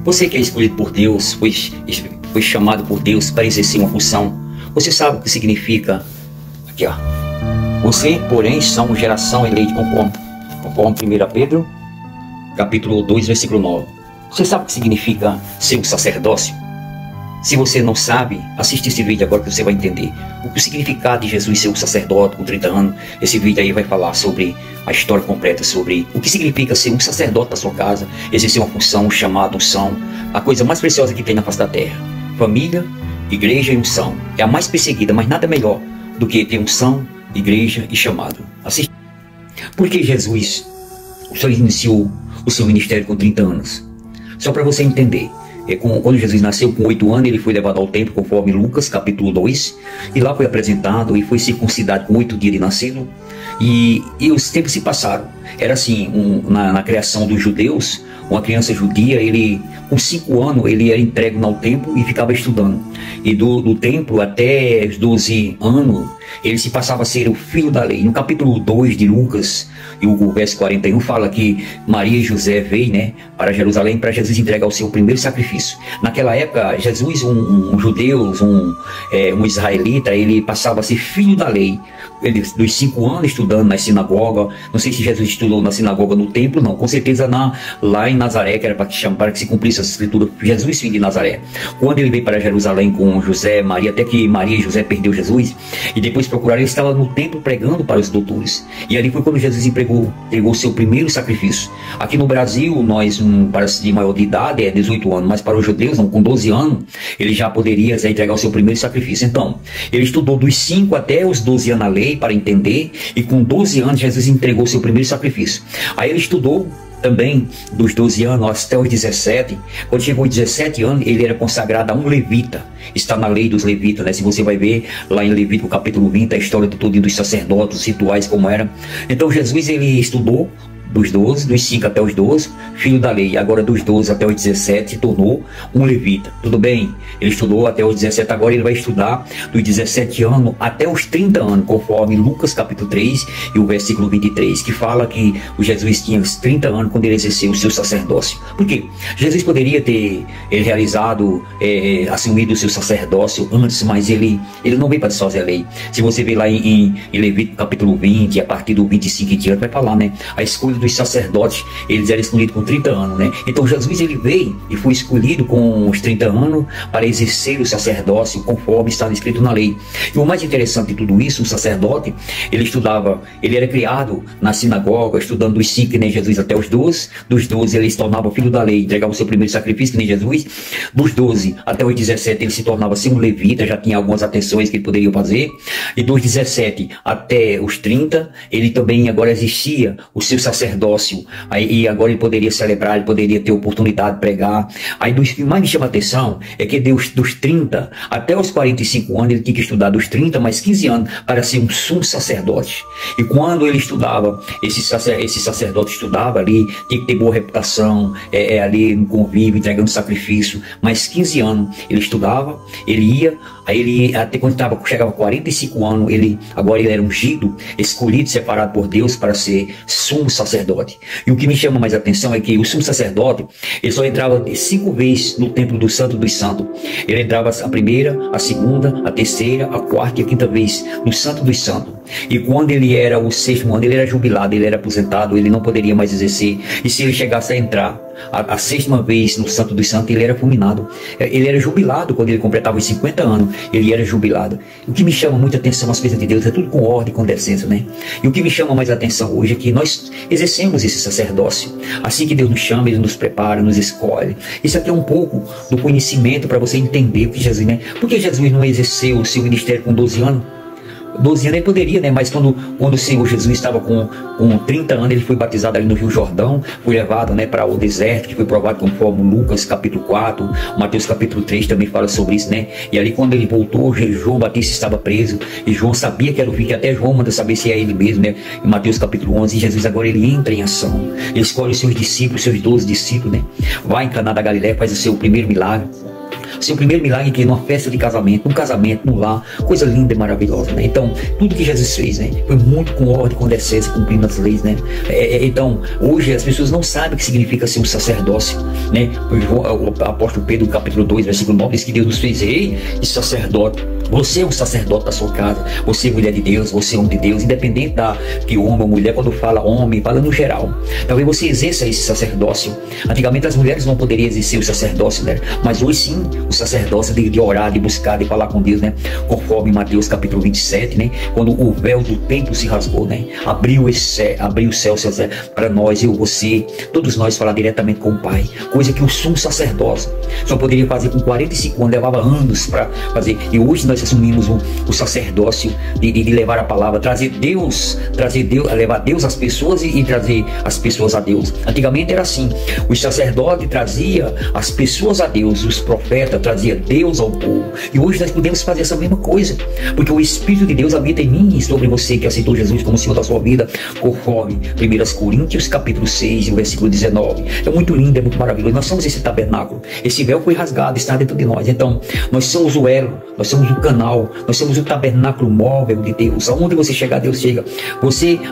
Você que é escolhido por Deus, foi chamado por Deus para exercer uma função. Você sabe o que significa? Aqui, ó. Você, porém, são geração eleita conforme 1 Pedro, capítulo 2, versículo 9. Você sabe o que significa ser um sacerdócio? Se você não sabe, assiste esse vídeo agora que você vai entender o significado de Jesus ser um sacerdote com 30 anos. Esse vídeo aí vai falar sobre a história completa, sobre o que significa ser um sacerdote na sua casa, exercer uma função chamada unção, a coisa mais preciosa que tem na face da terra. Família, igreja e unção. É a mais perseguida, mas nada melhor do que ter unção, igreja e chamado. Assiste. Por que Jesus só iniciou o seu ministério com 30 anos? Só para você entender. Quando Jesus nasceu com 8 anos, ele foi levado ao templo, conforme Lucas, capítulo 2. E lá foi apresentado e foi circuncidado com 8 dias de nascido. E os tempos se passaram. Era assim, na criação dos judeus, uma criança judia, ele com 5 anos, ele era entregue ao templo e ficava estudando. E do templo até os 12 anos, ele se passava a ser o filho da lei. No capítulo 2 de Lucas, e o verso 41 fala que Maria e José veio, né, para Jerusalém para Jesus entregar o seu primeiro sacrifício. Naquela época, Jesus, um judeu, um israelita, ele passava a ser filho da lei. Ele, dos 5 anos estudando na sinagoga. Não sei se Jesus estudou na sinagoga, no templo, não. Com certeza lá em Nazaré, que era para que se cumprisse essa escritura, Jesus, filho de Nazaré. Quando ele veio para Jerusalém com José, Maria, até que Maria e José perdeu Jesus, e depois procuraram, ele estava no templo pregando para os doutores. E ali foi quando Jesus entregou o seu primeiro sacrifício. Aqui no Brasil, nós, para de maior de idade, é 18 anos, mas para os judeus, não, com 12 anos, ele já poderia entregar o seu primeiro sacrifício. Então, ele estudou dos 5 até os 12 anos a lei, para entender, e com 12 anos Jesus entregou seu primeiro sacrifício. Aí ele estudou também dos 12 anos até os 17. Quando chegou aos 17 anos, ele era consagrado a um levita. Está na lei dos levitas, né? Se você vai ver lá em Levítico capítulo 20, a história de tudo dos sacerdotes, os rituais, como era. Então Jesus, ele estudou dos 12, dos 5 até os 12, filho da lei. Agora dos 12 até os 17 se tornou um levita. Tudo bem? Ele estudou até os 17, agora ele vai estudar dos 17 anos até os 30 anos, conforme Lucas capítulo 3 e o versículo 23, que fala que o Jesus tinha os 30 anos quando ele exerceu o seu sacerdócio. Por quê? Jesus poderia ter realizado, assumido o seu sacerdócio antes, mas ele não veio para desfazer a lei. Se você ver lá em Levítico capítulo 20, a partir do 25 em diante, vai falar, né? A escolha dos sacerdotes, eles eram escolhidos com 30 anos, né? Então Jesus, ele veio e foi escolhido com os 30 anos para exercer o sacerdócio conforme está escrito na lei. E o mais interessante de tudo isso, o sacerdote, ele era criado na sinagoga, estudando dos 5 que nem Jesus até os 12, dos 12 ele se tornava filho da lei, entregava o seu primeiro sacrifício que nem Jesus, dos 12 até os 17 ele se tornava assim um levita, já tinha algumas atenções que ele poderia fazer, e dos 17 até os 30, ele também agora existia o seu sacerdócio, e agora ele poderia celebrar, ele poderia ter oportunidade de pregar. Aí o que mais me chama a atenção é que dos 30 até os 45 anos, ele tinha que estudar dos 30 mais 15 anos para ser um sumo sacerdote. E quando ele estudava, esse sacerdote estudava ali, tinha que ter boa reputação, ali no convívio, entregando sacrifício. Mais 15 anos ele estudava, ele ia, aí ele até quando chegava a 45 anos, agora ele era ungido, escolhido, separado por Deus para ser sumo sacerdote. E o que me chama mais a atenção é que o sumo sacerdote, ele só entrava 5 vezes no templo do Santo dos Santos. Ele entrava a primeira, a segunda, a terceira, a quarta e a quinta vez no Santo dos Santos. E quando ele era o 6º ano, ele era jubilado, ele era aposentado, ele não poderia mais exercer. E se ele chegasse a entrar a 6ª vez no Santo dos Santos, ele era fulminado. Ele era jubilado quando ele completava os 50 anos, ele era jubilado. O que me chama muita atenção as coisas de Deus é tudo com ordem, com decência, né? E o que me chama mais a atenção hoje é que nós exercemos esse sacerdócio. Assim que Deus nos chama, Ele nos prepara, nos escolhe. Isso aqui é um pouco do conhecimento para você entender o que Jesus, né? Por que Jesus não exerceu o seu ministério com 12 anos? 12 anos ele poderia, né? Mas quando o Senhor Jesus estava com 30 anos, ele foi batizado ali no Rio Jordão, foi levado, né, para o deserto, que foi provado conforme Lucas capítulo 4, Mateus capítulo 3 também fala sobre isso, né? E ali quando ele voltou, João Batista estava preso, e João sabia que era o filho, que até João manda saber se é ele mesmo, né? Em Mateus capítulo 11, e Jesus agora ele entra em ação, ele escolhe os seus discípulos, seus 12 discípulos, né? Vai em Caná da Galileia, faz o seu primeiro milagre. Seu primeiro milagre que numa festa de casamento, num casamento, num lar, coisa linda e maravilhosa, né? Então, tudo que Jesus fez, né, foi muito com ordem, com decência, cumprindo as leis, né? Então, hoje as pessoas não sabem o que significa ser um sacerdócio, né? O apóstolo Pedro, capítulo 2, versículo 9, diz que Deus nos fez rei e sacerdote. Você é um sacerdote da sua casa, você é mulher de Deus, você é homem de Deus, independente da que homem ou mulher, quando fala homem, fala no geral. Talvez você exerça esse sacerdócio. Antigamente as mulheres não poderiam exercer o sacerdócio, né? Mas hoje sim, o sacerdócio de orar, de buscar, de falar com Deus, né? Conforme Mateus capítulo 27, né? Quando o véu do templo se rasgou, né? Abriu o céu para nós, eu, você, todos nós falar diretamente com o Pai, coisa que o sumo sacerdócio só poderia fazer com 45 anos, levava anos para fazer. E hoje nós assumimos o sacerdócio de levar a palavra, trazer Deus, levar Deus às pessoas e trazer as pessoas a Deus. Antigamente era assim, os sacerdotes trazia as pessoas a Deus, os profetas trazia Deus ao povo. E hoje nós podemos fazer essa mesma coisa, porque o Espírito de Deus habita em mim e sobre você que aceitou Jesus como Senhor da sua vida, conforme 1 Coríntios capítulo 6, o versículo 19. É muito lindo, é muito maravilhoso. Nós somos esse tabernáculo, esse véu foi rasgado, está dentro de nós. Então, nós somos o elo, nós somos o canal, nós somos o tabernáculo móvel de Deus. Aonde você chegar, Deus chega.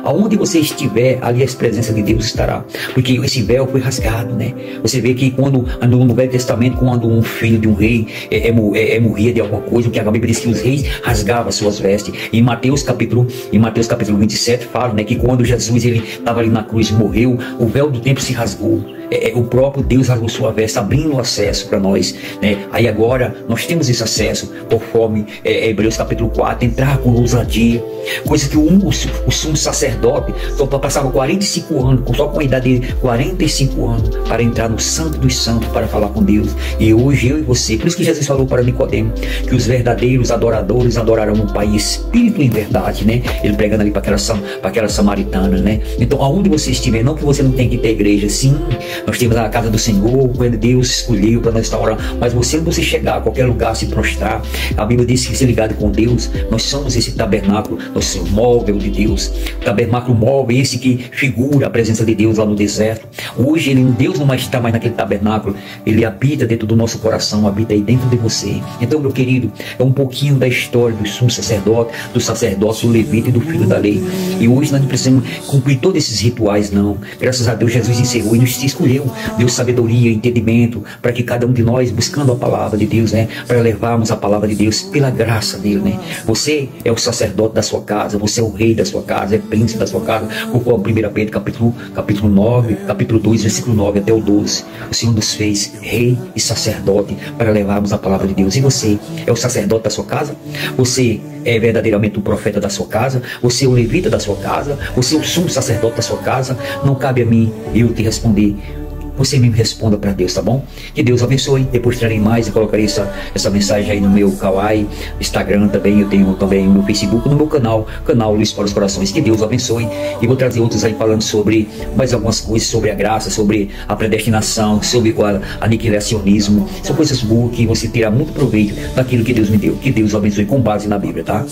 Aonde você estiver, ali a presença de Deus estará. Porque esse véu foi rasgado, né? Você vê que quando no Velho Testamento, quando um filho de um rei morria de alguma coisa, o que a Bíblia diz que os reis rasgavam suas vestes. Em Mateus capítulo 27 fala, né, que quando Jesus ele estava ali na cruz e morreu, o véu do templo se rasgou. O próprio Deus rasgou sua veste, abrindo o acesso para nós, né? Aí agora nós temos esse acesso, conforme Hebreus capítulo 4, entrar com ousadia, coisa que o sumo sacerdote só passava 45 anos, só com a idade de 45 anos, para entrar no Santo dos Santos, para falar com Deus. E hoje eu e você, por isso que Jesus falou para Nicodemo, que os verdadeiros adoradores adorarão o Pai em espírito e em verdade, né? Ele pregando ali para aquela samaritana, né? Então aonde você estiver, não que você não tenha que ter igreja, sim, nós temos a casa do Senhor, quando Deus escolheu para nós estar orando, mas você chegar a qualquer lugar, se prostrar, a Bíblia diz que se ligado com Deus, nós somos esse tabernáculo, nós somos o móvel de Deus, o tabernáculo móvel, esse que figura a presença de Deus lá no deserto. Hoje Deus não mais está mais naquele tabernáculo, ele habita dentro do nosso coração, habita aí dentro de você. Então, meu querido, é um pouquinho da história do sumo sacerdote, do sacerdócio, do levita e do filho da lei. E hoje nós não precisamos cumprir todos esses rituais, não. Graças a Deus, Jesus encerrou e nos escolheu, deu sabedoria, entendimento, para que cada um de nós, buscando a palavra de Deus, né, para levarmos a palavra de Deus pela graça dele, né. Você é o sacerdote da sua casa, você é o rei da sua casa, é príncipe da sua casa, conforme 1 Pedro capítulo 9, capítulo 2, versículo 9 até o 12. O Senhor nos fez rei e sacerdote para levarmos a palavra de Deus. E você é o sacerdote da sua casa? Você é verdadeiramente o profeta da sua casa? Você é o levita da sua casa? Você é o sumo sacerdote da sua casa? Não cabe a mim eu te responder. Você mesmo responda para Deus, tá bom? Que Deus abençoe. Depois trarei mais e colocarei essa mensagem aí no meu Kawaii, Instagram também. Eu tenho também no Facebook, no meu canal Luz para os Corações. Que Deus abençoe. E vou trazer outros aí falando sobre mais algumas coisas, sobre a graça, sobre a predestinação, sobre o aniquilacionismo. São coisas boas que você terá muito proveito daquilo que Deus me deu. Que Deus abençoe com base na Bíblia, tá?